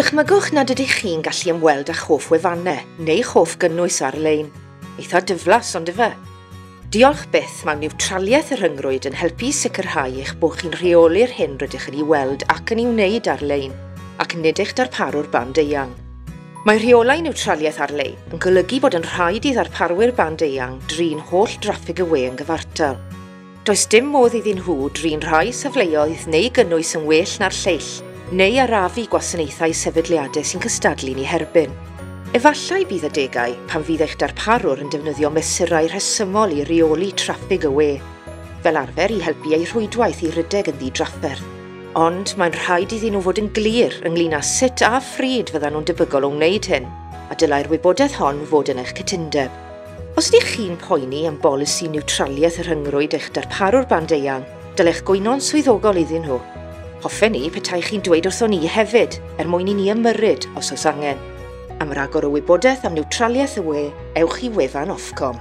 Dychmygwch nad ydych chi'n gallu ymweld â choff wefannau neu choff gynnwys ar-lein. Eitha diflas ond yfe. Diolch byth mae niwtraliaeth y rhyngrwyd yn helpu sicrhau eich bod chi'n rheoli'r hyn rydych yn ei weld ac yn ei wneud ar-lein, ac nid eich darparwr band eang. Mae rheolau niwtraliaeth ar-lein yn golygu bod yn rhaid i ddarparwyr band eang drin holl draffig y we yn gyfartal. Does dim modd iddyn nhw drin rhai safleoedd neu gynnwys yn well na'r lleill, neu arafu gwasanaethau sefydliadau sy'n cystadlu'n ei herbyn. Efallai bydd adegau pan fydd eich darparwr yn defnyddio mesurau rhesymol i reoli traffig y we, fel arfer i helpu ei rhwydwaith i rydeg yn ddidrafferth. Ond mae'n rhaid iddyn nhw fod yn glir ynglŷn â sut a phryd fyddan nhw'n debygol o wneud hyn, a dylai'r wybodaeth hon fod yn eich cytundeb. Os ydych chi'n poeni am bolisi niwtraliaeth y rhyngrwyd eich darparwr band eang, dylech gwyno'n swyddogol iddyn nhw. Hoffen ni petai chi'n dweud wrtho ni hefyd mwyn i ni ymyrryd os oes angen. Am ragor o wybodaeth am niwtraliaeth y we, ewch i wefan Ofcom.